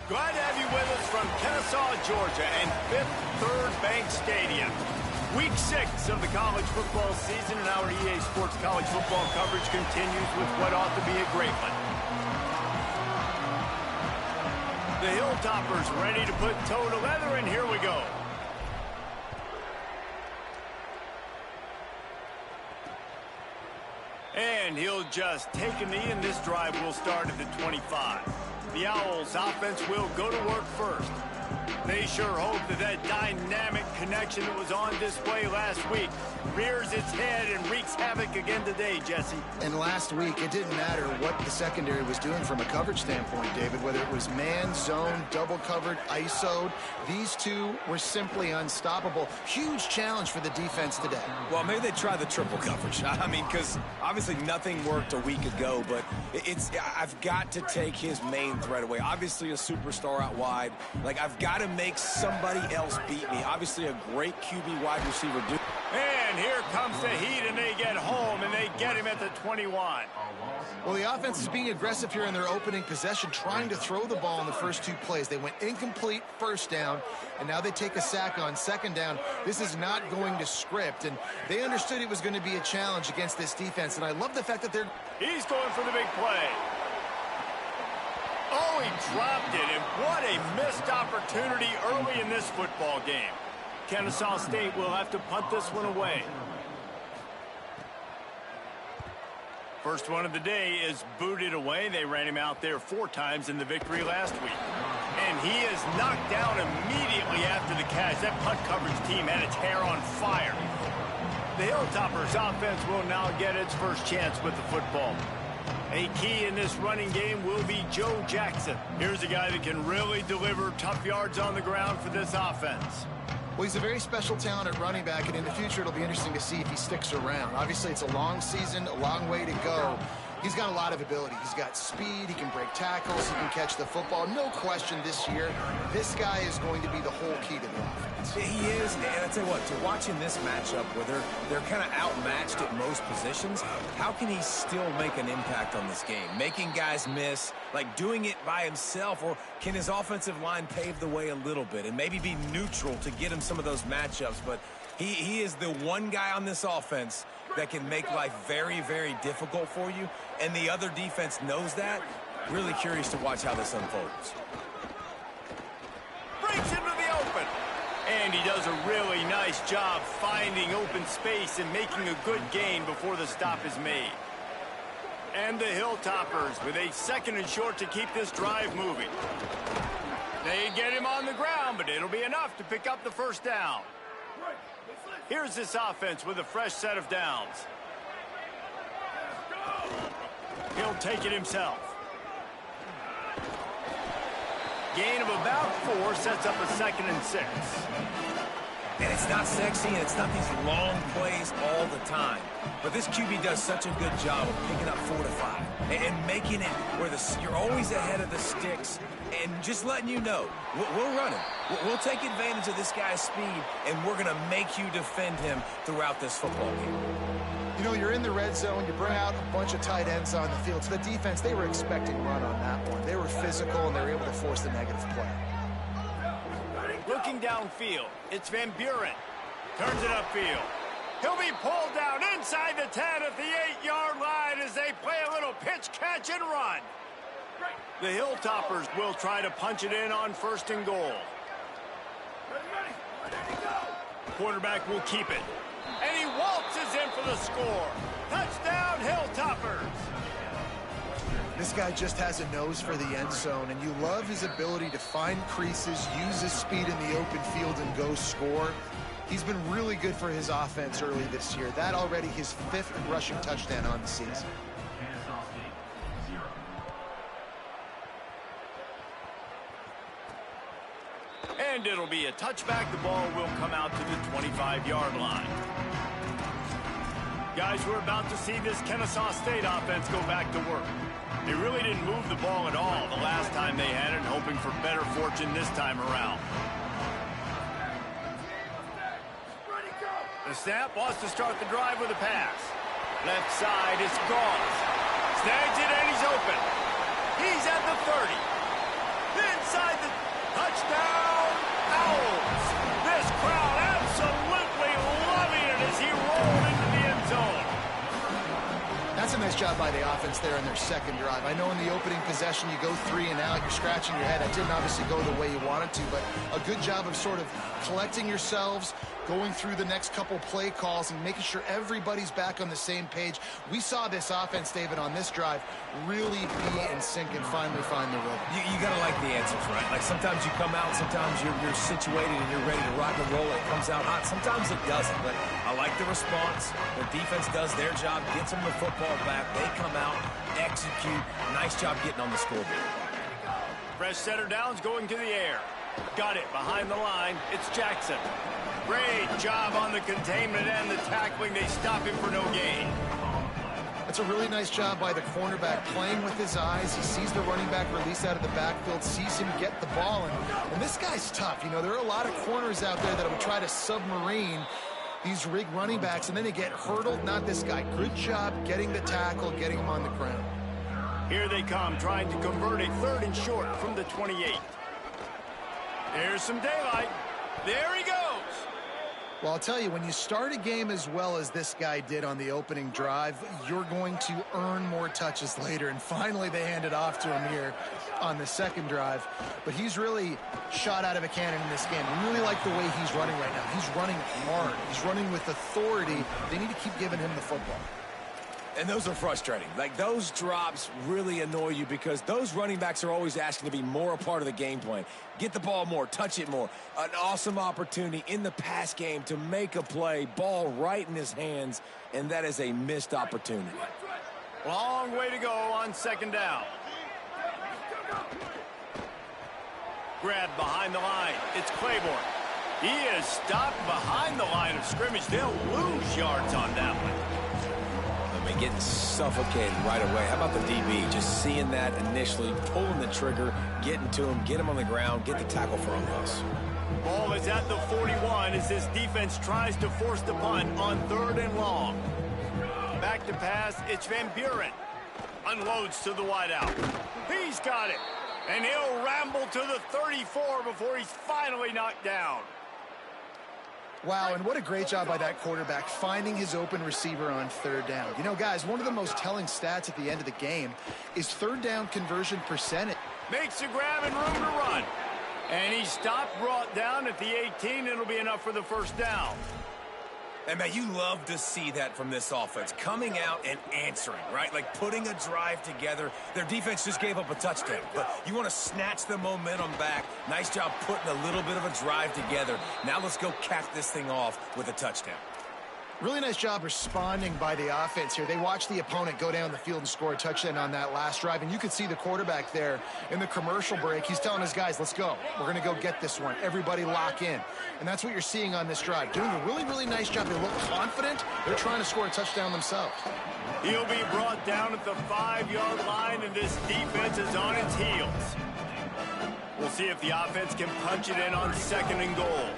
Glad to have you with us from Kennesaw, Georgia, and Fifth Third Bank Stadium. Week 6 of the college football season, and our EA Sports college football coverage continues with what ought to be a great one. The Hilltoppers ready to put toe to leather, and here we go. And he'll just take a knee, and this drive will start at the 25. The Owls offense will go to work first. They sure hope that dynamic connection that was on display last week rears its head and wreaks havoc again today, Jesse. And last week, it didn't matter what the secondary was doing from a coverage standpoint, David, whether it was man, zone, double covered, ISO'd. These two were simply unstoppable. Huge challenge for the defense today. Well, maybe they try the triple coverage. I mean, because obviously nothing worked a week ago, but I've got to take his main threat away. Obviously a superstar out wide. Like, I've got to make somebody else beat me. Obviously a great QB wide receiver. And here comes the heat, and they get home, and they get him at the 21. Well, the offense is being aggressive here in their opening possession, trying to throw the ball in the first two plays. They went incomplete first down, and now they take a sack on second down. This is not going to script, and they understood it was going to be a challenge against this defense, and I love the fact that they're... He's going for the big play. Oh, he dropped it, and what a missed opportunity early in this football game. Kennesaw State will have to punt this one away. First one of the day is booted away. They ran him out there 4 times in the victory last week. And he is knocked down immediately after the catch. That punt coverage team had its hair on fire. The Hilltoppers offense will now get its first chance with the football. A key in this running game will be Joe Jackson. Here's a guy that can really deliver tough yards on the ground for this offense. Well, he's a very special talent at running back, and in the future it'll be interesting to see if he sticks around. Obviously, it's a long season, a long way to go. He's got a lot of ability. He's got speed, he can break tackles, he can catch the football. No question this year, this guy is going to be the whole key to the offense. He is, and I tell you what, to watch in this matchup where they're kind of outmatched at most positions, how can he still make an impact on this game? Making guys miss, like doing it by himself, or can his offensive line pave the way a little bit and maybe be neutral to get him some of those matchups? But he is the one guy on this offense that can make life very, very difficult for you, and the other defense knows that. Really curious to watch how this unfolds. Breaks into the open. And he does a really nice job finding open space and making a good gain before the stop is made. And the Hilltoppers with a 2nd and short to keep this drive moving. They get him on the ground, but it'll be enough to pick up the first down. Here's this offense with a fresh set of downs. He'll take it himself. Gain of about 4 sets up a 2nd and 6. And it's not sexy, and it's not these long plays all the time. But this QB does such a good job of picking up 4 to 5 and making it where you're always ahead of the sticks and just letting you know, we'll run him. We'll take advantage of this guy's speed, and we're going to make you defend him throughout this football game. You know, you're in the red zone, you bring out a bunch of tight ends on the field. So the defense, they were expecting run on that one. They were physical, and they were able to force the negative play. Looking downfield, it's Van Buren. Turns it upfield. He'll be pulled down inside the 10 at the 8-yard line as they play a little pitch, catch, and run. The Hilltoppers will try to punch it in on 1st and goal. Quarterback will keep it. And he waltzes in for the score. Touchdown, Hilltoppers. This guy just has a nose for the end zone, and you love his ability to find creases, use his speed in the open field, and go score. He's been really good for his offense early this year. That already his 5th rushing touchdown on the season. And it'll be a touchback. The ball will come out to the 25-yard line. Guys, we're about to see this Kennesaw State offense go back to work. They really didn't move the ball at all the last time they had it, hoping for better fortune this time around. The snap wants to start the drive with a pass. Left side is Gauze. Snags it and he's open. He's at the 30. Inside the a nice job by the offense there in their second drive. I know in the opening possession you go 3 and out, you're scratching your head. That didn't obviously go the way you wanted to, but a good job of sort of collecting yourselves, going through the next couple play calls and making sure everybody's back on the same page. We saw this offense, David, on this drive really be in sync and finally find the rhythm. You got to like the answers, right? Like sometimes you come out, sometimes you're situated and you're ready to rock and roll. It comes out hot. Sometimes it doesn't, but I like the response. The defense does their job, gets them the football back. They come out, execute. Nice job getting on the scoreboard. Fresh setter downs going to the air. Got it behind the line. It's Jackson. Great job on the containment and the tackling. They stop him for no gain. That's a really nice job by the cornerback, playing with his eyes. He sees the running back release out of the backfield, sees him get the ball. And this guy's tough. You know, there are a lot of corners out there that would try to submarine these rig running backs, and then they get hurdled. Not this guy. Good job getting the tackle, getting him on the ground. Here they come, trying to convert a 3rd and short from the 28. There's some daylight. There he goes. Well, I'll tell you, when you start a game as well as this guy did on the opening drive, you're going to earn more touches later. And finally, they hand it off to him here on the second drive. But he's really shot out of a cannon in this game. I really like the way he's running right now. He's running hard. He's running with authority. They need to keep giving him the football. And those are frustrating. Like, those drops really annoy you because those running backs are always asking to be more a part of the game plan. Get the ball more, touch it more. An awesome opportunity in the pass game to make a play, ball right in his hands, and that is a missed opportunity. Long way to go on 2nd down. Grab behind the line. It's Claiborne. He is stopped behind the line of scrimmage. They'll lose yards on that one. Getting suffocated right away. How about the DB? Just seeing that initially, pulling the trigger, getting to him, get him on the ground, get the tackle for a loss. Ball is at the 41 as this defense tries to force the punt on 3rd and long. Back to pass, it's Van Buren. Unloads to the wideout. He's got it. And he'll ramble to the 34 before he's finally knocked down. Wow, and what a great job by that quarterback, finding his open receiver on 3rd down. You know, guys, one of the most telling stats at the end of the game is 3rd down conversion percentage. Makes a grab and room to run. And he stopped, brought down at the 18. It'll be enough for the 1st down. And, man, you love to see that from this offense, coming out and answering, right? Like putting a drive together. Their defense just gave up a touchdown, but you want to snatch the momentum back. Nice job putting a little bit of a drive together. Now let's go cap this thing off with a touchdown. Really nice job responding by the offense here. They watched the opponent go down the field and score a touchdown on that last drive, and you could see the quarterback there in the commercial break. He's telling his guys, let's go. We're going to go get this one. Everybody lock in. And that's what you're seeing on this drive. Doing a really, really nice job. They look confident. They're trying to score a touchdown themselves. He'll be brought down at the 5-yard line, and this defense is on its heels. We'll see if the offense can punch it in on 2nd and goal.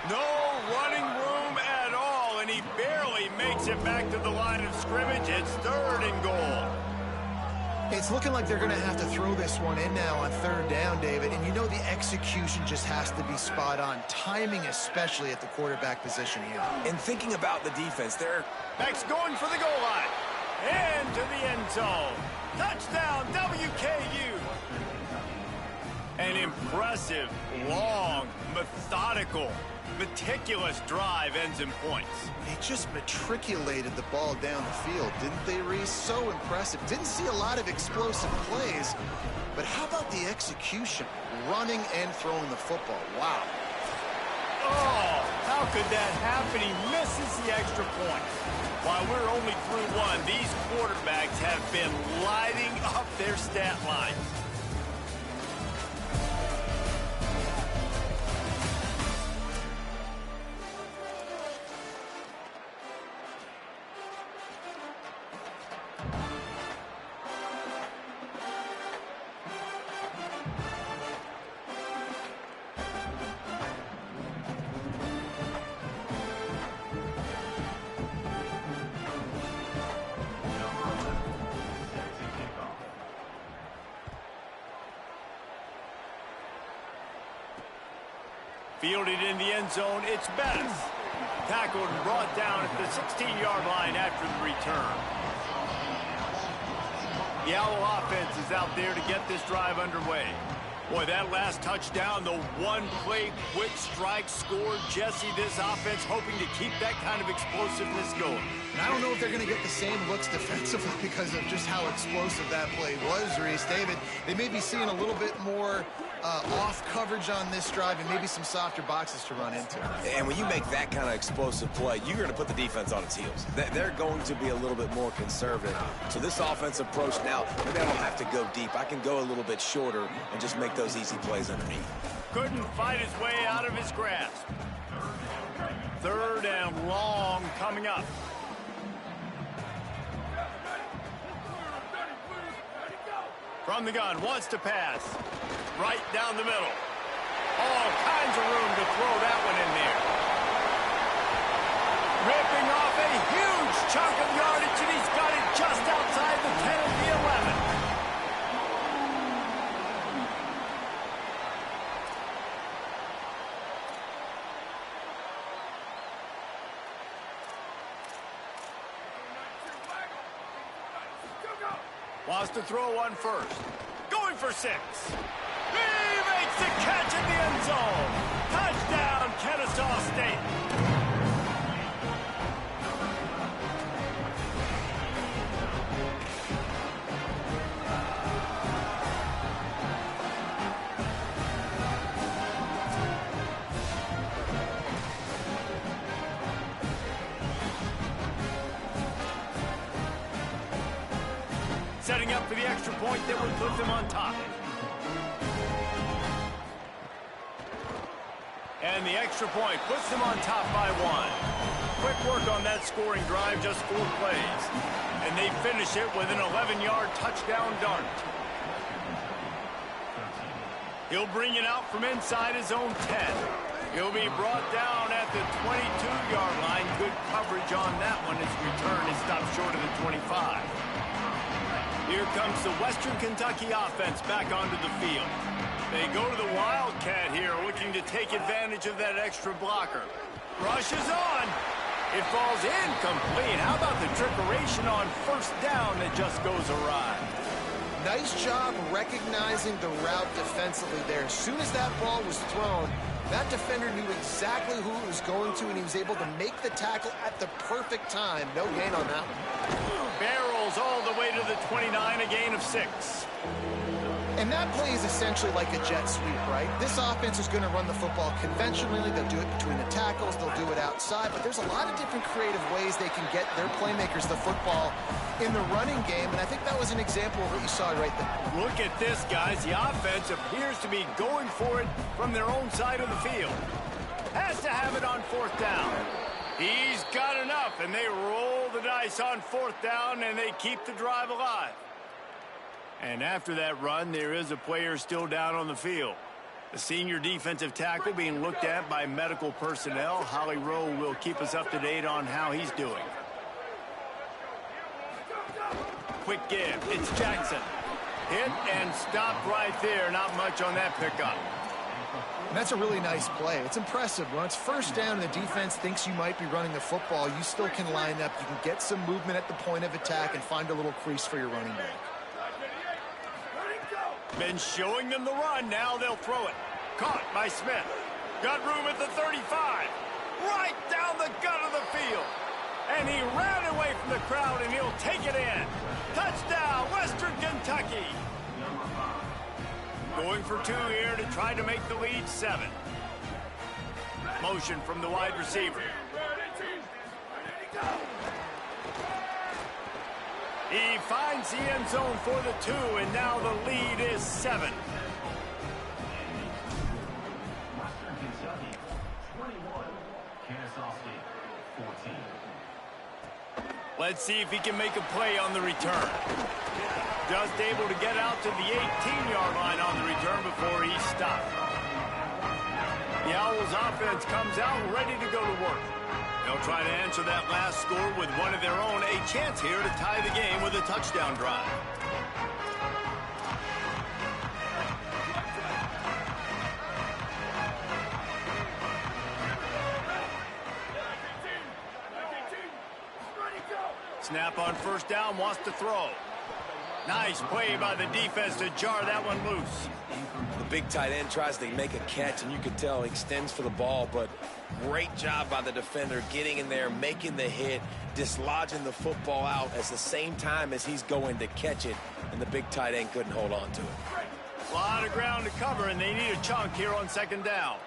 No running room at all, and he barely makes it back to the line of scrimmage. It's 3rd and goal. It's looking like they're going to have to throw this one in now on 3rd down, David. And you know the execution just has to be spot on. Timing especially at the quarterback position here. And thinking about the defense, they're... Max going for the goal line. And to the end zone. Touchdown, WKU. An impressive, long, methodical, meticulous drive ends in points. They just matriculated the ball down the field, didn't they, Reese? So impressive. Didn't see a lot of explosive plays, but how about the execution? Running and throwing the football. Wow. Oh, how could that happen? He misses the extra point. While we're only through one, these quarterbacks have been lighting up their stat lines. Fielded in the end zone, it's Bettis. Tackled and brought down at the 16-yard line after the return. The Owl offense is out there to get this drive underway. Boy, that last touchdown, the one-play quick strike scored. Jesse, this offense hoping to keep that kind of explosiveness going. And I don't know if they're going to get the same looks defensively because of just how explosive that play was, Reese. David, they may be seeing a little bit more off coverage on this drive and maybe some softer boxes to run into. And when you make that kind of explosive play, you're going to put the defense on its heels. They're going to be a little bit more conservative. So this offensive approach now, maybe I don't have to go deep. I can go a little bit shorter and just make those easy plays underneath. Couldn't fight his way out of his grasp. 3rd and long coming up. From the gun, wants to pass. Right down the middle. All kinds of room to throw that one in there. Ripping off a huge chunk of yardage, and he's got it just outside the 10 of the 11. Wants to throw one first. Going for 6. He makes the catch in the end zone. Touchdown, Kennesaw State. Setting up for the extra point that would put them on top. And the extra point puts them on top by 1. Quick work on that scoring drive, just 4 plays. And they finish it with an 11-yard touchdown dart. He'll bring it out from inside his own 10. He'll be brought down at the 22-yard line. Good coverage on that one. His return is stopped short of the 25. Here comes the Western Kentucky offense back onto the field. They go to the Wildcat here, looking to take advantage of that extra blocker. Rush is on. It falls incomplete. How about the trickeration on 1st down that just goes awry? Nice job recognizing the route defensively there. As soon as that ball was thrown, that defender knew exactly who it was going to, and he was able to make the tackle at the perfect time. No gain on that one. Barrels all the way to the 29, a gain of 6. And that play is essentially like a jet sweep, right? This offense is going to run the football conventionally. They'll do it between the tackles. They'll do it outside. But there's a lot of different creative ways they can get their playmakers the football in the running game. And I think that was an example of what you saw right there. Look at this, guys. The offense appears to be going for it from their own side of the field. Has to have it on 4th down. He's got enough, and they roll the dice on 4th down, and they keep the drive alive. And after that run, there is a player still down on the field. The senior defensive tackle being looked at by medical personnel. Holly Rowe will keep us up to date on how he's doing. Quick give. It's Jackson. Hit and stopped right there. Not much on that pickup. And that's a really nice play. It's impressive. When it's 1st down and the defense thinks you might be running the football, you still can line up. You can get some movement at the point of attack and find a little crease for your running back. Been showing them the run. Now they'll throw it. Caught by Smith. Got room at the 35. Right down the gut of the field. And he ran away from the crowd, and he'll take it in. Touchdown, Western Kentucky. Going for 2 here to try to make the lead 7. Motion from the wide receiver. He finds the end zone for the 2, and now the lead is 7. Western Kentucky, 21. Kennesaw State, 14. Let's see if he can make a play on the return. Just able to get out to the 18-yard line on the return before he stopped. The Owls offense comes out ready to go to work. They'll try to answer that last score with one of their own, a chance here to tie the game with a touchdown drive. Snap on 1st down, wants to throw. Nice play by the defense to jar that one loose. The big tight end tries to make a catch, and you can tell he extends for the ball, but great job by the defender getting in there, making the hit, dislodging the football out at the same time as he's going to catch it, and the big tight end couldn't hold on to it. A lot of ground to cover, and they need a chunk here on second down.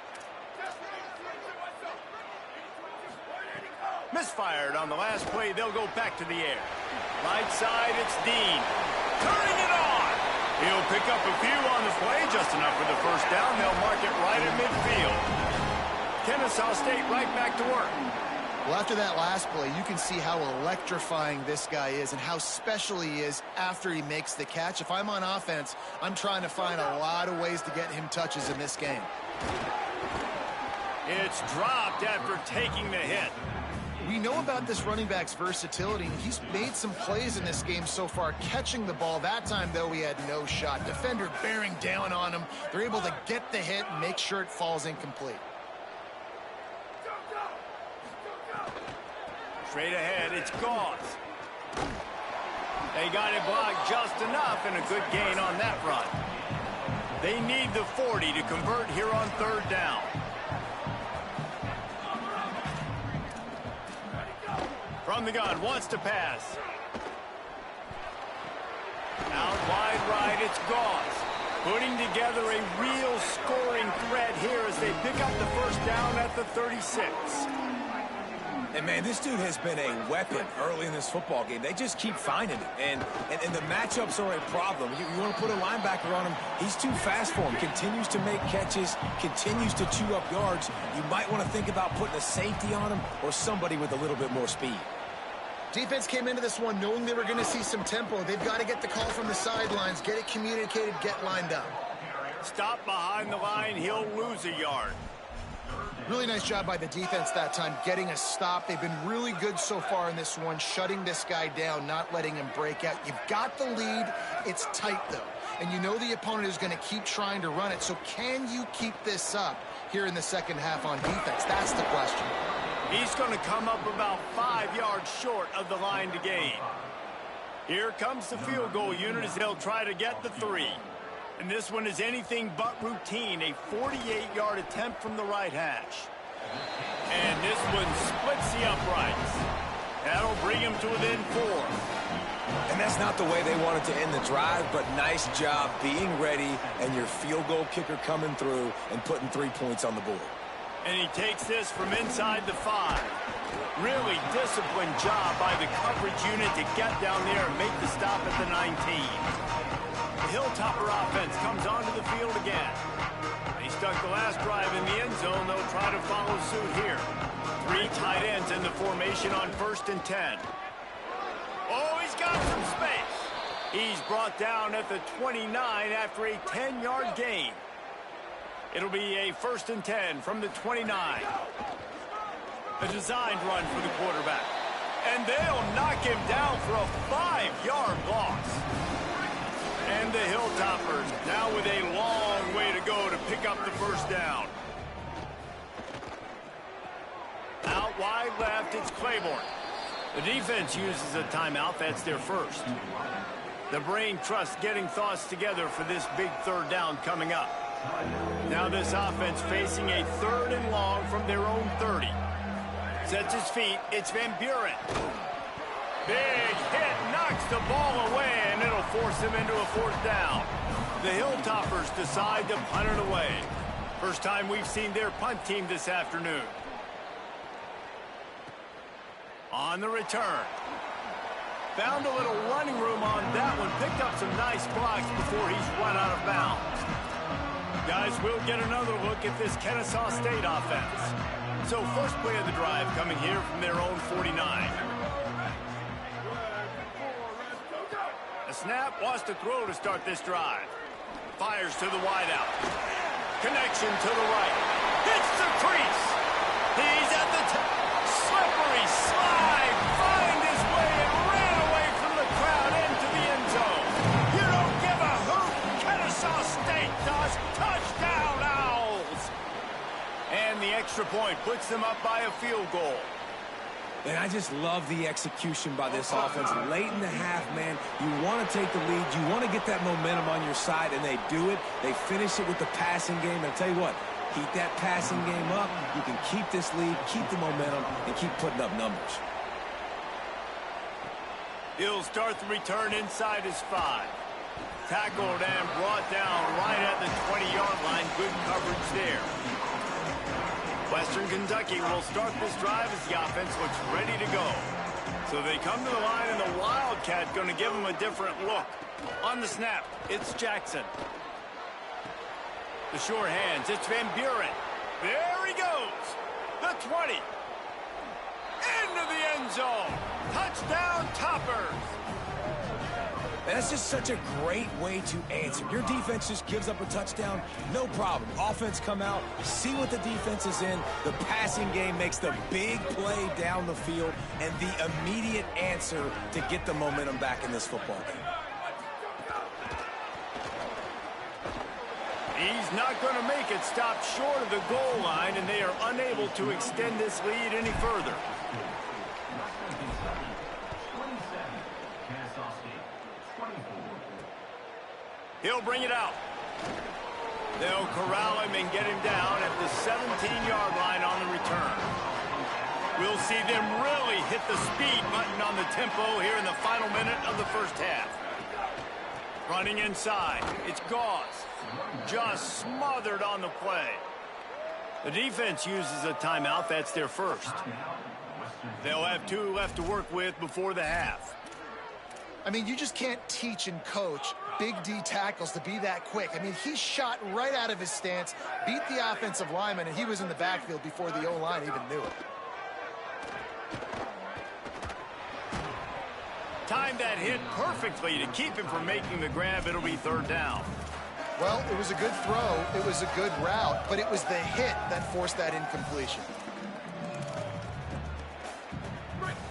Misfired on the last play. They'll go back to the air. Right side, it's Dean. Turning it on. He'll pick up a few on the play, just enough for the first down. They'll mark it right at midfield. Kennesaw State right back to work. Well, after that last play, you can see how electrifying this guy is and how special he is after he makes the catch. If I'm on offense, I'm trying to find a lot of ways to get him touches in this game. It's dropped after taking the hit. We know about this running back's versatility. He's made some plays in this game so far, catching the ball. That time, though, he had no shot. Defender bearing down on him. They're able to get the hit and make sure it falls incomplete. Straight ahead, it's Gauze. They got it blocked just enough, and a good gain on that run. They need the 40 to convert here on third down. From the gun, wants to pass. Out wide right, it's Gauze. Putting together a real scoring threat here as they pick up the first down at the 36. And, man, this dude has been a weapon early in this football game. They just keep finding it. And the matchups are a problem. You want to put a linebacker on him, he's too fast for him. Continues to make catches, continues to chew up yards. You might want to think about putting a safety on him or somebody with a little bit more speed. Defense came into this one knowing they were going to see some tempo. They've got to get the call from the sidelines, get it communicated, get lined up. Stop behind the line, he'll lose a yard. Really nice job by the defense that time, getting a stop. They've been really good so far in this one, shutting this guy down, not letting him break out. You've got the lead. It's tight, though. And you know the opponent is going to keep trying to run it. So can you keep this up here in the second half on defense? That's the question. He's going to come up about 5 yards short of the line to gain. Here comes the field goal unit as they'll try to get the 3. And this one is anything but routine, a 48-yard attempt from the right hash. And this one splits the uprights. That'll bring him to within 4. And that's not the way they wanted to end the drive, but nice job being ready and your field goal kicker coming through and putting 3 points on the board. And he takes this from inside the 5. Really disciplined job by the coverage unit to get down there and make the stop at the 19. The Hilltopper offense comes onto the field again. They stuck the last drive in the end zone. They'll try to follow suit here. 3 tight ends in the formation on 1st and 10. Oh, he's got some space. He's brought down at the 29 after a 10-yard gain. It'll be a 1st and 10 from the 29. A designed run for the quarterback. And they'll knock him down for a 5-yard loss. And the Hilltoppers now with a long way to go to pick up the first down. Out wide left, it's Claiborne. The defense uses a timeout. That's their first. The brain trust getting thoughts together for this big third down coming up. Now this offense facing a 3rd and long from their own 30. Sets his feet. It's Van Buren. Big hit, knocks the ball away, and it'll force him into a 4th down. The Hilltoppers decide to punt it away. First time we've seen their punt team this afternoon. On the return. Found a little running room on that one. Picked up some nice blocks before he's run out of bounds. Guys, we'll get another look at this Kennesaw State offense. So first play of the drive coming here from their own 49. A snap, wants to throw to start this drive. Fires to the wideout. Connection to the right. Hits the crease. He's at the slippery slide. Find his way and ran away from the crowd into the end zone. You don't give a hoot. Kennesaw State does. Touchdown, Owls. And the extra point puts them up by a field goal. And I just love the execution by this offense. Late in the half, man, you want to take the lead. You want to get that momentum on your side, and they do it. They finish it with the passing game. And I'll tell you what, keep that passing game up. You can keep this lead, keep the momentum, and keep putting up numbers. He'll start the return inside his 5. Tackled and brought down right at the 20-yard line. Good coverage there. Western Kentucky will start this drive as the offense looks ready to go. So they come to the line, and the Wildcat going to give them a different look. On the snap, it's Jackson. The sure hands, it's Van Buren. There he goes. The 20. Into the end zone. Touchdown, Toppers. That's just such a great way to answer. Your defense just gives up a touchdown, no problem. Offense come out, see what the defense is in. The passing game makes the big play down the field and the immediate answer to get the momentum back in this football game. He's not going to make it. Stop short of the goal line, and they are unable to extend this lead any further. He'll bring it out. They'll corral him and get him down at the 17-yard line on the return. We'll see them really hit the speed button on the tempo here in the final minute of the first half. Running inside, it's Gauze. Just smothered on the play. The defense uses a timeout. That's their first. They'll have 2 left to work with before the half. I mean, you just can't teach and coach Big D tackles to be that quick. I mean, he shot right out of his stance, beat the offensive lineman, and he was in the backfield before the O-line even knew it. Timed that hit perfectly to keep him from making the grab. It'll be 3rd down. Well, it was a good throw. It was a good route, but it was the hit that forced that incompletion.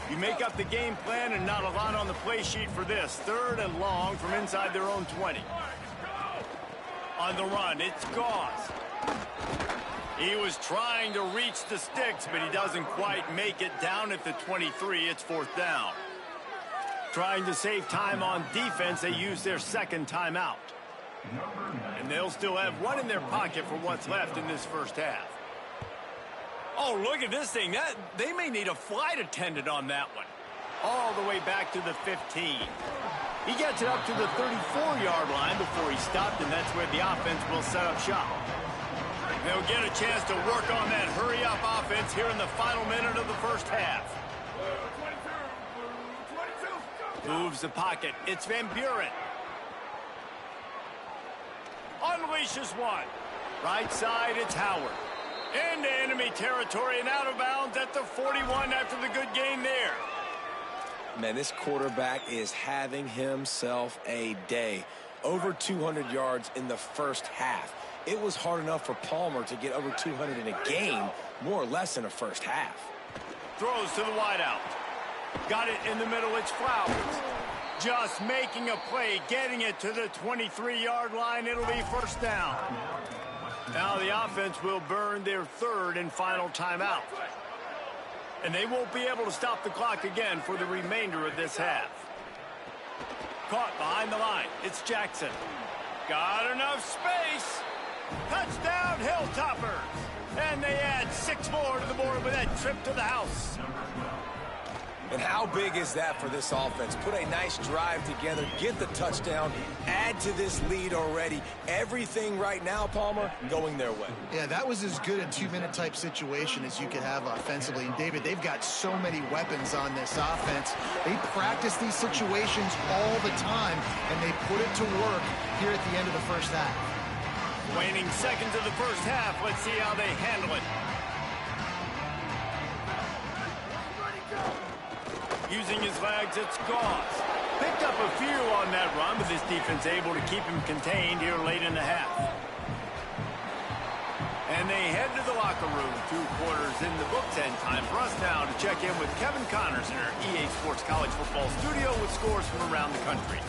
You make up the game plan and not a lot on the play sheet for this. 3rd and long from inside their own 20. On the run, it's Gauze. He was trying to reach the sticks, but he doesn't quite make it down at the 23. It's 4th down. Trying to save time on defense, they use their 2nd timeout. And they'll still have 1 in their pocket for what's left in this first half. Oh, look at this thing. They may need a flight attendant on that one. All the way back to the 15. He gets it up to the 34-yard line before he stopped, and that's where the offense will set up shop. They'll get a chance to work on that hurry-up offense here in the final minute of the first half. Moves the pocket. It's Van Buren. Unleashes 1. Right side, it's Howard. Into enemy territory and out of bounds at the 41 after the good game there. Man, this quarterback is having himself a day. Over 200 yards in the first half. It was hard enough for Palmer to get over 200 in a game, more or less in a first half. Throws to the wideout. Got it in the middle, it's Flowers. Just making a play, getting it to the 23-yard line. It'll be 1st down. Now the offense will burn their 3rd and final timeout. And they won't be able to stop the clock again for the remainder of this half. Caught behind the line. It's Jackson. Got enough space. Touchdown, Hilltoppers. And they add 6 more to the board with that trip to the house. And how big is that for this offense? Put a nice drive together, get the touchdown, add to this lead already. Everything right now, Palmer, going their way. Yeah, that was as good a 2-minute type situation as you could have offensively. And, David, they've got so many weapons on this offense. They practice these situations all the time, and they put it to work here at the end of the first half. Waning seconds of the first half. Let's see how they handle it. Using his legs, it's Gauze. Picked up a few on that run, but this defense able to keep him contained here late in the half. And they head to the locker room. 2 quarters in the books, and time for us now to check in with Kevin Connors in our EA Sports College Football Studio with scores from around the country.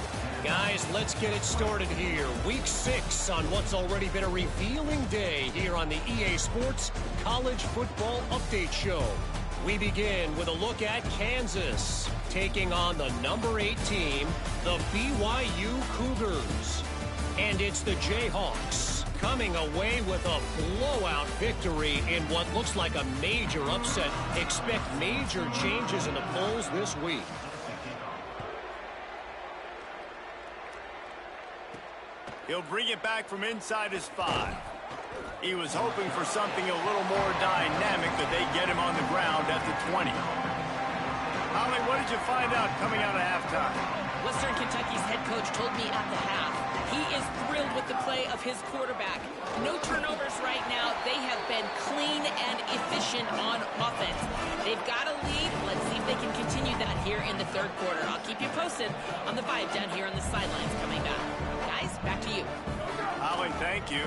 Guys, let's get it started here. Week 6 on what's already been a revealing day here on the EA Sports College Football Update Show. We begin with a look at Kansas taking on the number 8 team, the BYU Cougars. And it's the Jayhawks coming away with a blowout victory in what looks like a major upset. Expect major changes in the polls this week. He'll bring it back from inside his 5. He was hoping for something a little more dynamic, but they get him on the ground at the 20. Holly, what did you find out coming out of halftime? Western Kentucky's head coach told me at the half he is thrilled with the play of his quarterback. No turnovers right now. They have been clean and efficient on offense. They've got a lead. Let's see if they can continue that here in the third quarter. I'll keep you posted on the vibe down here on the sidelines coming back. Guys, back to you. Holly, thank you.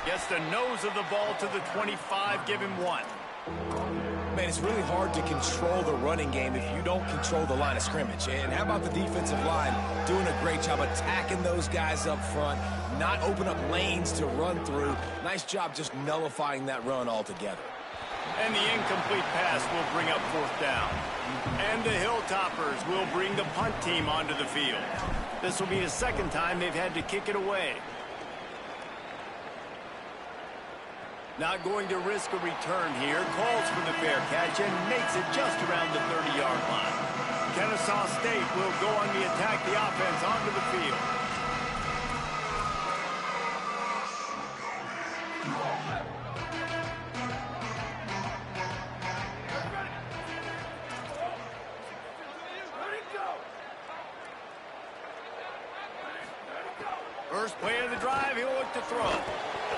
Gets the nose of the ball to the 25, give him 1. Man, it's really hard to control the running game if you don't control the line of scrimmage. And how about the defensive line doing a great job attacking those guys up front, not open up lanes to run through. Nice job just nullifying that run altogether. And the incomplete pass will bring up 4th down. And the Hilltoppers will bring the punt team onto the field. This will be the second time they've had to kick it away. Not going to risk a return here. Calls for the fair catch and makes it just around the 30-yard line. Kennesaw State will go on the attack, the offense onto the field. First play of the drive, he'll look to throw.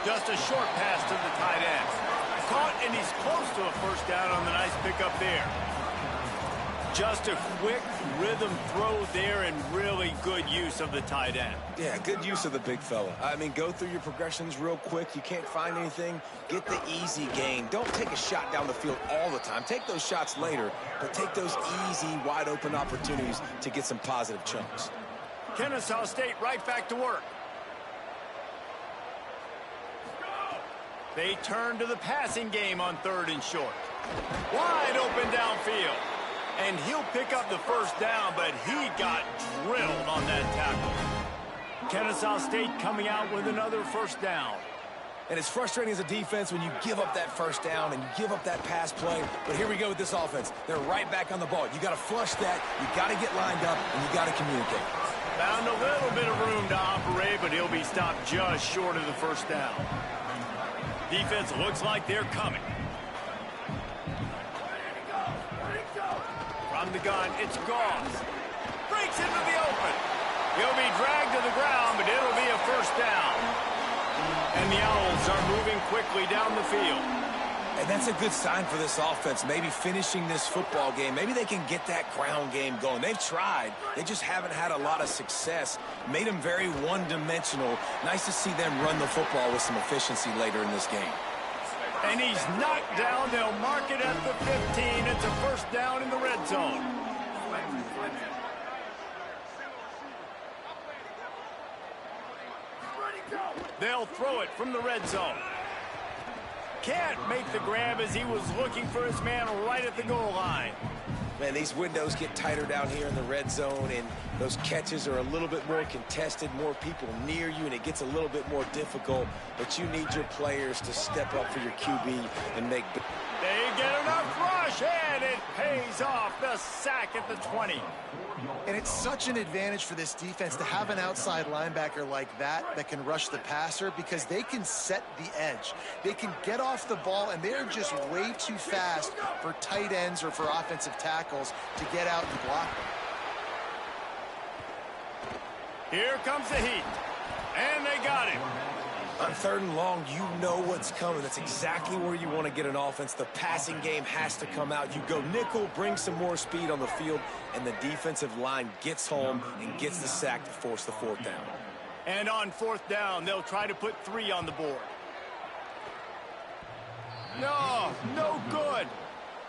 Just a short pass to the tight end. Caught, and he's close to a first down on the nice pickup there. Just a quick rhythm throw there and really good use of the tight end. Yeah, good use of the big fella. I mean, go through your progressions real quick. You can't find anything. Get the easy gain. Don't take a shot down the field all the time. Take those shots later, but take those easy, wide-open opportunities to get some positive chunks. Kennesaw State right back to work. They turn to the passing game on 3rd and short. Wide open downfield. And he'll pick up the first down, but he got drilled on that tackle. Kennesaw State coming out with another first down. And it's frustrating as a defense when you give up that first down and you give up that pass play. But here we go with this offense. They're right back on the ball. You got to flush that. You got to get lined up, and you got to communicate. Found a little bit of room to operate, but he'll be stopped just short of the first down. Defense looks like they're coming. From the gun, it's Goss. Breaks into the open. He'll be dragged to the ground, but it'll be a first down. And the Owls are moving quickly down the field. And that's a good sign for this offense, maybe finishing this football game. Maybe they can get that ground game going. They've tried. They just haven't had a lot of success. Made them very one-dimensional. Nice to see them run the football with some efficiency later in this game. And he's knocked down. They'll mark it at the 15. It's a first down in the red zone. They'll throw it from the red zone. Can't make the grab as he was looking for his man right at the goal line. Man, these windows get tighter down here in the red zone, and those catches are a little bit more contested, more people near you, and it gets a little bit more difficult. But you need your players to step up for your QB and make... They get enough rush, and it pays off. The sack at the 20. And it's such an advantage for this defense to have an outside linebacker like that can rush the passer, because they can set the edge. They can get off the ball, and they're just way too fast for tight ends or for offensive tackles to get out and block them. Here comes the heat. And they got him. On 3rd and long, you know what's coming. That's exactly where you want to get an offense. The passing game has to come out. You go nickel, bring some more speed on the field, and the defensive line gets home and gets the sack to force the 4th down. And on 4th down, they'll try to put 3 on the board. No good.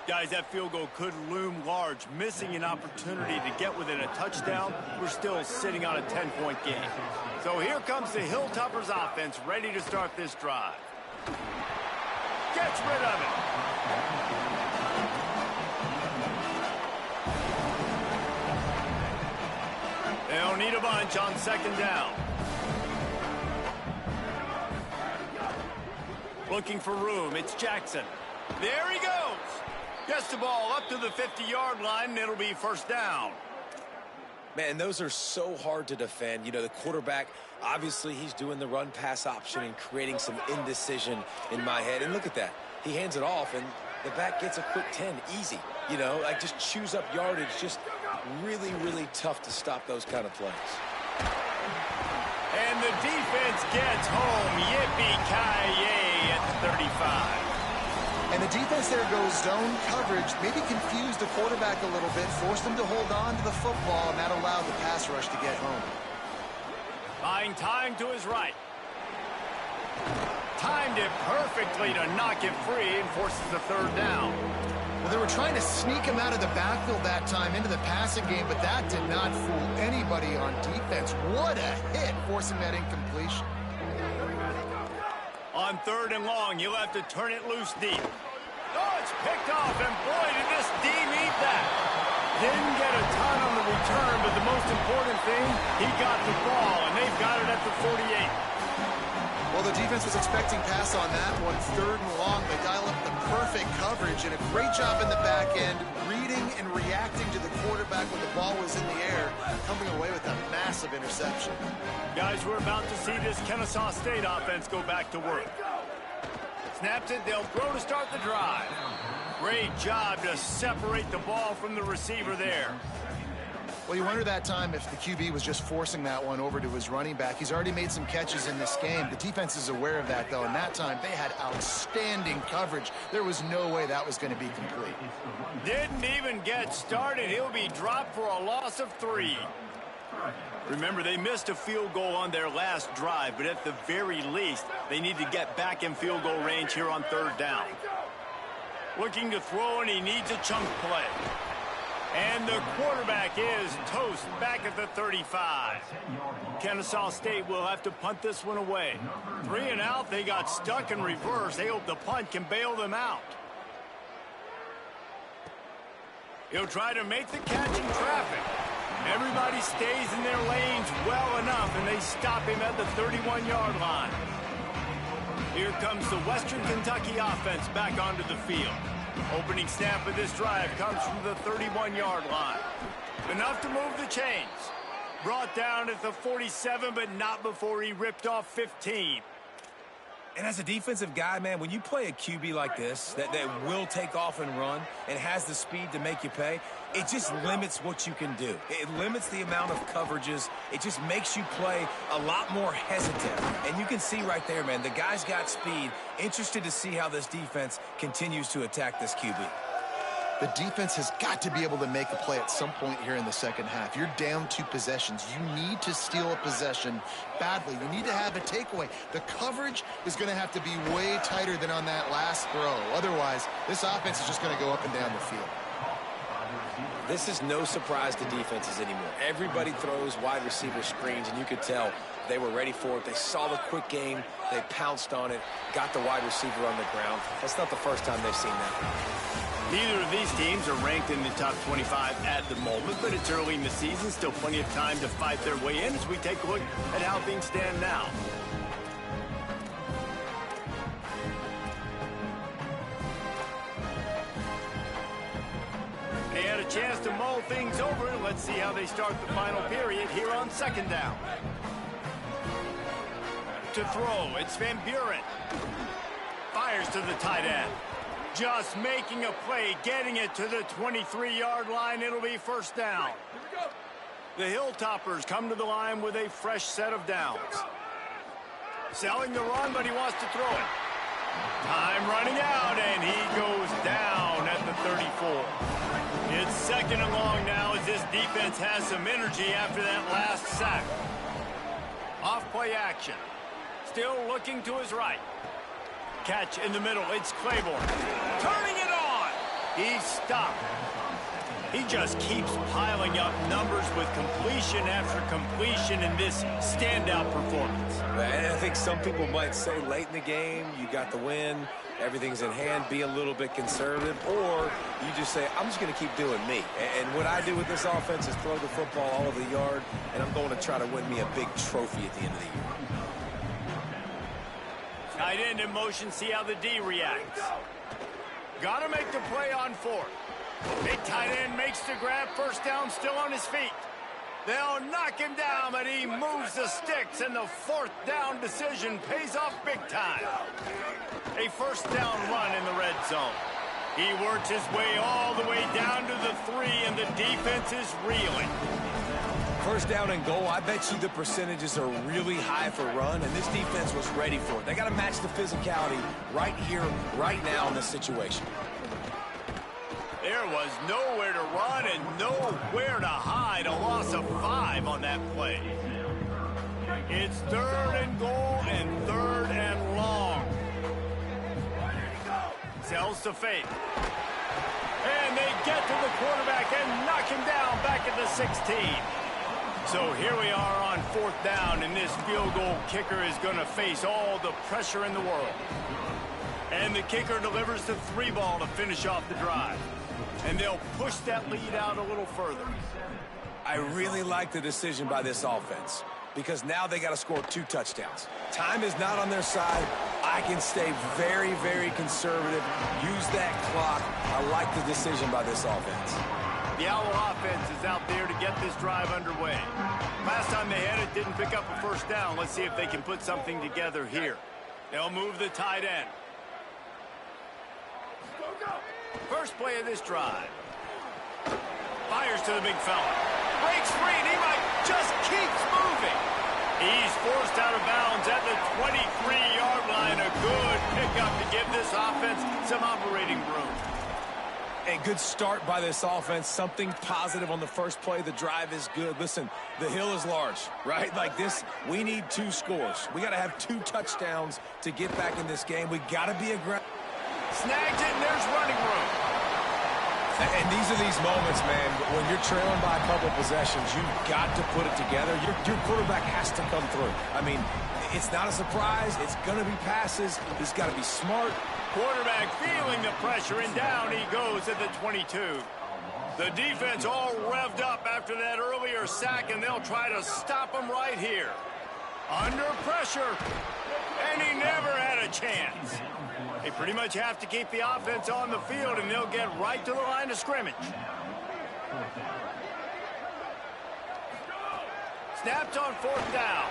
Guys, that field goal could loom large. Missing an opportunity to get within a touchdown. We're still sitting on a 10-point game. So here comes the Hilltoppers offense, ready to start this drive. Gets rid of it. They'll need a bunch on second down. Looking for room. It's Jackson. There he goes. Gets the ball up to the 50-yard line, and it'll be first down. Man, those are so hard to defend. You know, the quarterback, obviously he's doing the run-pass option and creating some indecision in my head. And look at that. He hands it off, and the back gets a quick 10. Easy. You know, like just chews up yardage. Just really, really tough to stop those kind of plays. And the defense gets home. Yippee-ki-yay at the 35. And the defense there goes zone coverage, maybe confused the quarterback a little bit, forced him to hold on to the football, and that allowed the pass rush to get home. Buying time to his right. Timed it perfectly to knock it free and forces the third down. Well, they were trying to sneak him out of the backfield that time into the passing game, but that did not fool anybody on defense. What a hit, forcing that incompletion. On third and long, you'll have to turn it loose deep. Oh, it's picked off, and boy, did this D need that. Didn't get a ton on the return, but the most important thing, he got the ball, and they've got it at the 48. Well, the defense was expecting pass on that one. Third and long, they dial up the perfect coverage, and a great job in the back end, reading and reacting to the quarterback when the ball was in the air, coming away with a massive interception. Guys, we're about to see this Kennesaw State offense go back to work. Snaps it, they'll throw to start the drive. Great job to separate the ball from the receiver there. Well, you wonder that time if the QB was just forcing that one over to his running back. He's already made some catches in this game. The defense is aware of that, though, and that time they had outstanding coverage. There was no way that was going to be complete. Didn't even get started. He'll be dropped for a loss of 3. Remember, they missed a field goal on their last drive, but at the very least, they need to get back in field goal range here on third down. Looking to throw, and he needs a chunk play. And the quarterback is toast back at the 35. Kennesaw State will have to punt this one away. 3 and out, they got stuck in reverse. They hope the punt can bail them out. He'll try to make the catch in traffic. Everybody stays in their lanes well enough, and they stop him at the 31-yard line. Here comes the Western Kentucky offense back onto the field. Opening snap of this drive comes from the 31-yard line. Enough to move the chains. Brought down at the 47, but not before he ripped off 15. And as a defensive guy, man, when you play a QB like this that will take off and run and has the speed to make you pay, it just limits what you can do. It limits the amount of coverages. It just makes you play a lot more hesitant. And you can see right there, man, the guy's got speed. Interested to see how this defense continues to attack this QB. The defense has got to be able to make a play at some point here in the second half. You're down 2 possessions. You need to steal a possession badly. You need to have a takeaway. The coverage is going to have to be way tighter than on that last throw. Otherwise, this offense is just going to go up and down the field. This is no surprise to defenses anymore. Everybody throws wide receiver screens, and you could tell they were ready for it. They saw the quick game. They pounced on it, got the wide receiver on the ground. That's not the first time they've seen that. Neither of these teams are ranked in the top 25 at the moment, but it's early in the season. Still plenty of time to fight their way in as we take a look at how things stand now. They had a chance to mull things over. Let's see how they start the final period here on second down. To throw, it's Van Buren. Fires to the tight end. Just making a play, getting it to the 23-yard line. It'll be first down. The Hilltoppers come to the line with a fresh set of downs. Selling the run, but he wants to throw it. Time running out, and he goes down at the 34. It's second and long now as this defense has some energy after that last sack. Off play action. Still looking to his right. Catch in the middle. It's Claiborne. Turning it on. He's stopped. He just keeps piling up numbers with completion after completion in this standout performance. And I think some people might say late in the game, you got the win, everything's in hand, be a little bit conservative, or you just say, I'm just going to keep doing me. And what I do with this offense is throw the football all over the yard, and I'm going to try to win me a big trophy at the end of the year. Tight end in motion, see how the D reacts. Got to make the play on fourth. Big tight end makes the grab, first down, still on his feet. They'll knock him down, but he moves the sticks, and the fourth down decision pays off big time. A first down run in the red zone. He works his way all the way down to the 3, and the defense is reeling. First down and goal, I bet you the percentages are really high for run, and this defense was ready for it. They got to match the physicality right here, right now in this situation. There was nowhere to run and nowhere to hide. A loss of 5 on that play. It's 3rd and goal and 3rd and long. Sells to fake. And they get to the quarterback and knock him down back at the 16. So here we are on 4th down, and this field goal kicker is going to face all the pressure in the world. And the kicker delivers the 3 ball to finish off the drive. And they'll push that lead out a little further. I really like the decision by this offense because now they got to score 2 touchdowns. Time is not on their side. I can stay very, very conservative, use that clock. I like the decision by this offense. The Owl offense is out there to get this drive underway. Last time they had it, didn't pick up a first down. Let's see if they can put something together here. They'll move the tight end. First play of this drive. Fires to the big fella. Breaks free, and he might just keeps moving. He's forced out of bounds at the 23-yard line. A good pickup to give this offense some operating room. A good start by this offense. Something positive on the first play. The drive is good. Listen, the hill is large, right? Like this, we need 2 scores. We got to have 2 touchdowns to get back in this game. We got to be aggressive. Snagged it, and there's running room. And these are these moments, man, when you're trailing by a couple possessions, you've got to put it together. Your quarterback has to come through. I mean, it's not a surprise. It's going to be passes. He's got to be smart. Quarterback feeling the pressure, and down he goes at the 22. The defense all revved up after that earlier sack, and they'll try to stop him right here. Under pressure, and he never had a chance. They pretty much have to keep the offense on the field, and they'll get right to the line of scrimmage. Snapped on 4th down.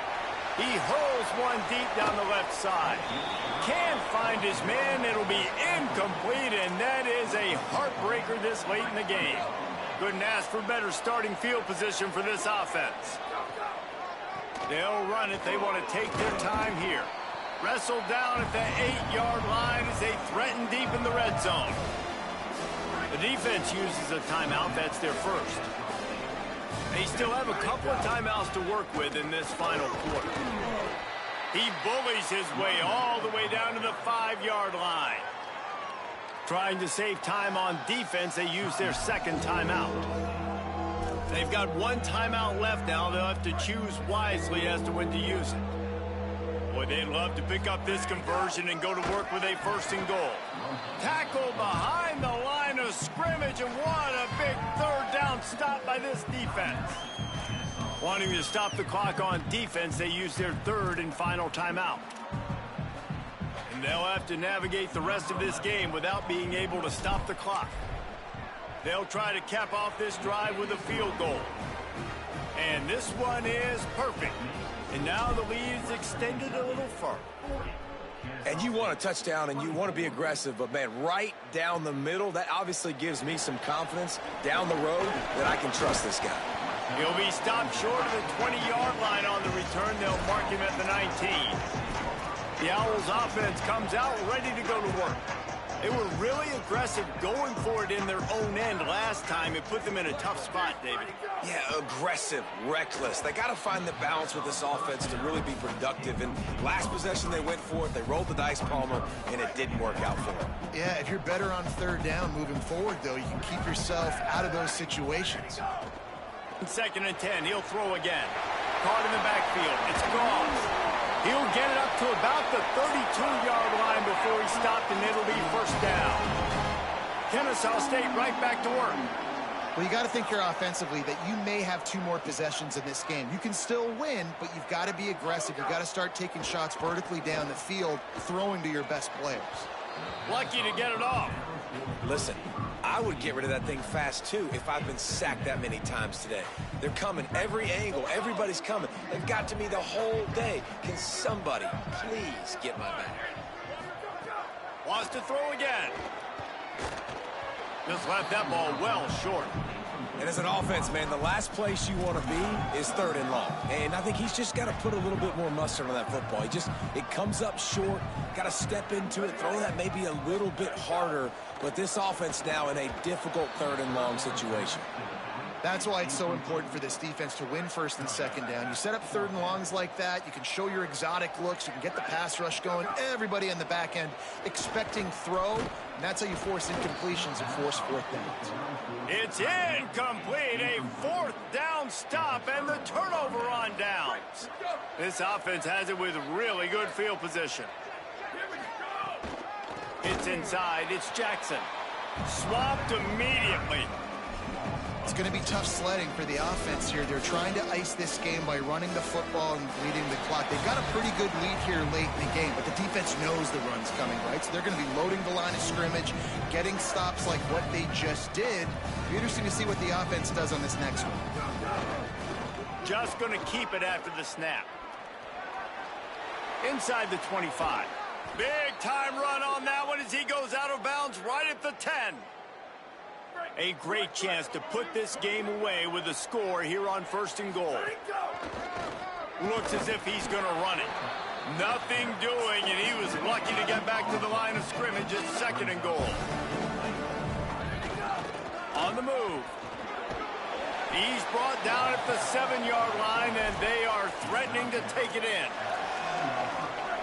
He hurls one deep down the left side. Can't find his man. It'll be incomplete, and that is a heartbreaker this late in the game. Couldn't ask for better starting field position for this offense. They'll run it. They want to take their time here. Wrestled down at the 8-yard line as they threaten deep in the red zone. The defense uses a timeout. That's their first. They still have a couple of timeouts to work with in this final quarter. He bullies his way all the way down to the 5-yard line. Trying to save time on defense, they use their second timeout. They've got 1 timeout left now. They'll have to choose wisely as to when to use it. Boy, they'd love to pick up this conversion and go to work with a 1st and goal. Tackled behind the line of scrimmage, and what a big 3rd down stop by this defense. Wanting to stop the clock on defense, they use their 3rd and final timeout. And they'll have to navigate the rest of this game without being able to stop the clock. They'll try to cap off this drive with a field goal. And this one is perfect. And now the lead is extended a little further. And you want a touchdown and you want to be aggressive, but, man, right down the middle, that obviously gives me some confidence down the road that I can trust this guy. He'll be stopped short of the 20-yard line on the return. They'll mark him at the 19. The Owls offense comes out ready to go to work. They were really aggressive going for it in their own end last time. It put them in a tough spot, David. Yeah, aggressive, reckless. They got to find the balance with this offense to really be productive. And last possession, they went for it. They rolled the dice, Palmer, and it didn't work out for them. Yeah, if you're better on third down moving forward, though, you can keep yourself out of those situations. 2nd and 10. He'll throw again. Caught in the backfield. It's Goff. He'll get it up to about the 32-yard line before he stopped, and it'll be first down. Kennesaw State right back to work. Well, you got to think here offensively that you may have 2 more possessions in this game. You can still win, but you've got to be aggressive. You've got to start taking shots vertically down the field, throwing to your best players. Lucky to get it off. Listen, I would get rid of that thing fast, too, if I've been sacked that many times today. They're coming every angle. Everybody's coming. They've got to me the whole day. Can somebody please get my back? Wants to throw again. Just left that ball well short. And as an offense, man, the last place you want to be is 3rd and long. And I think he's just got to put a little bit more mustard on that football. It comes up short, got to step into it, throw that maybe a little bit harder. But this offense now in a difficult 3rd and long situation. That's why it's so important for this defense to win 1st and 2nd down. You set up 3rd and longs like that. You can show your exotic looks. You can get the pass rush going. Everybody on the back end expecting throw. And that's how you force incompletions and force 4th downs. It's incomplete. A 4th down stop and the turnover on downs. This offense has it with really good field position. It's inside. It's Jackson. Swapped immediately. It's going to be tough sledding for the offense here. They're trying to ice this game by running the football and bleeding the clock. They've got a pretty good lead here late in the game, but the defense knows the run's coming, right? So they're going to be loading the line of scrimmage, getting stops like what they just did. It'll be interesting to see what the offense does on this next one. Just going to keep it after the snap. Inside the 25. Big time run on that one as he goes out of bounds right at the 10. A great chance to put this game away with a score here on 1st and goal. Looks as if he's going to run it. Nothing doing, and he was lucky to get back to the line of scrimmage at 2nd and goal. On the move. He's brought down at the 7-yard line, and they are threatening to take it in.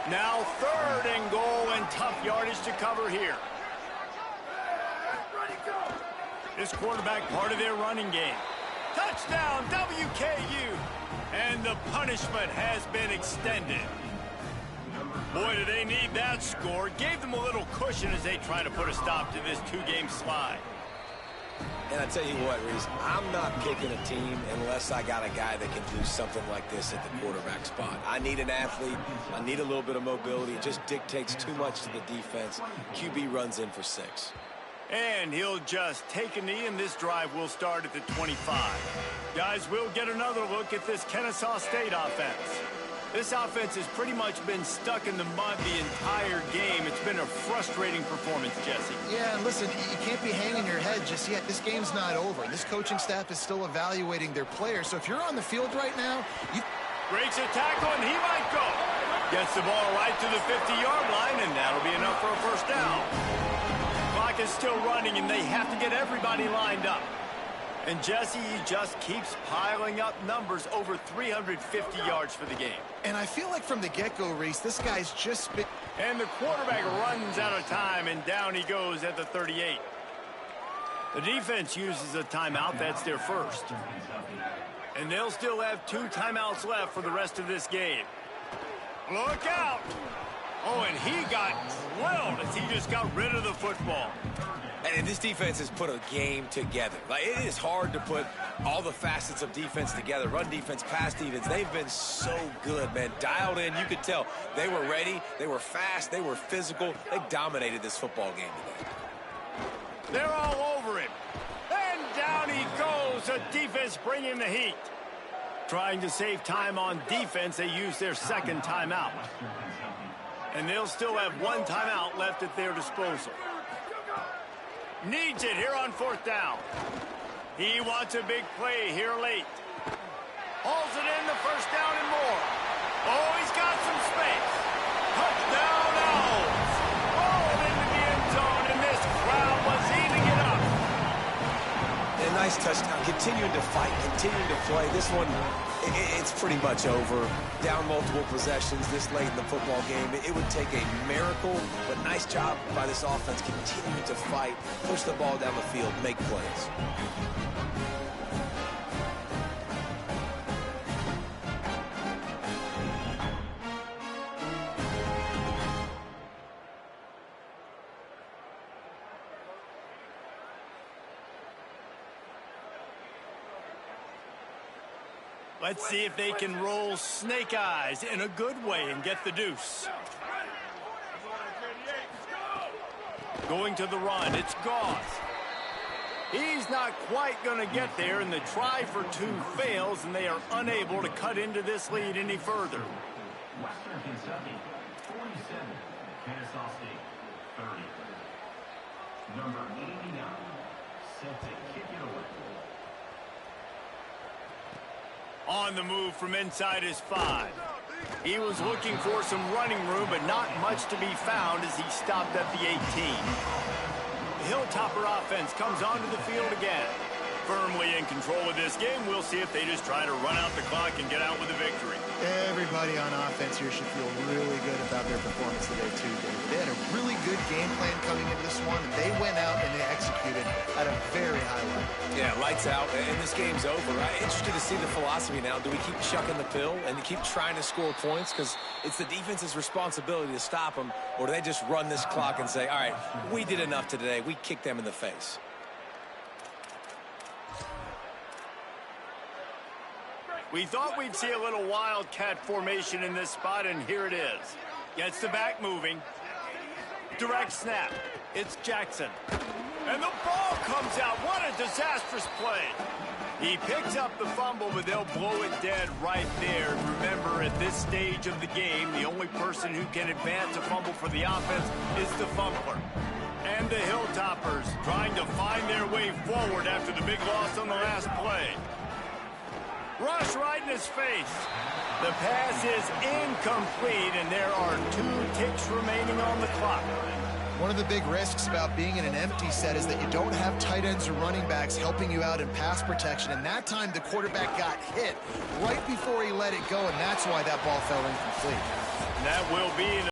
Now 3rd and goal, and tough yardage to cover here. This quarterback part of their running game. Touchdown, WKU. And the punishment has been extended. Boy, do they need that score. Gave them a little cushion as they try to put a stop to this 2-game slide. And I tell you what, Reese, I'm not picking a team unless I got a guy that can do something like this at the quarterback spot. I need an athlete. I need a little bit of mobility. It just dictates too much to the defense. QB runs in for 6. And he'll just take a knee, and this drive will start at the 25. Guys, we'll get another look at this Kennesaw State offense. This offense has pretty much been stuck in the mud the entire game. It's been a frustrating performance, Jesse. Yeah, and listen, you can't be hanging your head just yet. This game's not over. This coaching staff is still evaluating their players. So if you're on the field right now, you... Breaks a tackle, and he might go. Gets the ball right to the 50-yard line, and that'll be enough for a first down. Clock is still running, and they have to get everybody lined up. And Jesse, he just keeps piling up numbers, over 350 yards for the game. And I feel like from the get-go, Reese, this guy's just been... And the quarterback runs out of time, and down he goes at the 38. The defense uses a timeout. That's their first. And they'll still have 2 timeouts left for the rest of this game. Look out! Oh, and he got drilled as he just got rid of the football. And this defense has put a game together. Like, it is hard to put all the facets of defense together. Run defense, pass defense. They've been so good, man. Dialed in. You could tell they were ready. They were fast. They were physical. They dominated this football game today. They're all over him. And down he goes. The defense bringing the heat. Trying to save time on defense, they use their second timeout. And they'll still have 1 timeout left at their disposal. Needs it here on 4th down. He wants a big play here late. Hauls it in, the first down and more. Oh, he's got some space. Touchdown Owls. Rolled into the end zone, and Nice touchdown. Continuing to fight, continuing to play. This one, it's pretty much over. Down multiple possessions this late in the football game. It would take a miracle, but nice job by this offense continuing to fight, push the ball down the field, make plays. Let's see if they can roll snake eyes in a good way and get the deuce. Going to the run, it's Goss. He's not quite going to get there, and the try for two fails, and they are unable to cut into this lead any further. Western Kentucky, 47. Kennesaw State, 30. Number 89, set to kick it away. On the move from inside his 5. He was looking for some running room, but not much to be found as he stopped at the 18. The Hilltopper offense comes onto the field again. Firmly in control of this game. We'll see if they just try to run out the clock and get out with a victory. Everybody on offense here should feel really good about their performance today, too, David. They had a really good game plan coming into this one, and they went out and they executed at a very high level. Yeah, lights out, and this game's over. I'm interested to see the philosophy now. Do we keep chucking the pill and keep trying to score points because it's the defense's responsibility to stop them, or do they just run this clock and say, all right, we did enough today. We kicked them in the face. We thought we'd see a little wildcat formation in this spot, and here it is. Gets the back moving. Direct snap. It's Jackson. And the ball comes out. What a disastrous play. He picks up the fumble, but they'll blow it dead right there. Remember, at this stage of the game, the only person who can advance a fumble for the offense is the fumbler. And the Hilltoppers trying to find their way forward after the big loss on the last play. Rush right in his face. The pass is incomplete, and there are 2 ticks remaining on the clock. One of the big risks about being in an empty set is that you don't have tight ends or running backs helping you out in pass protection, and that time the quarterback got hit right before he let it go, and that's why that ball fell incomplete. That will be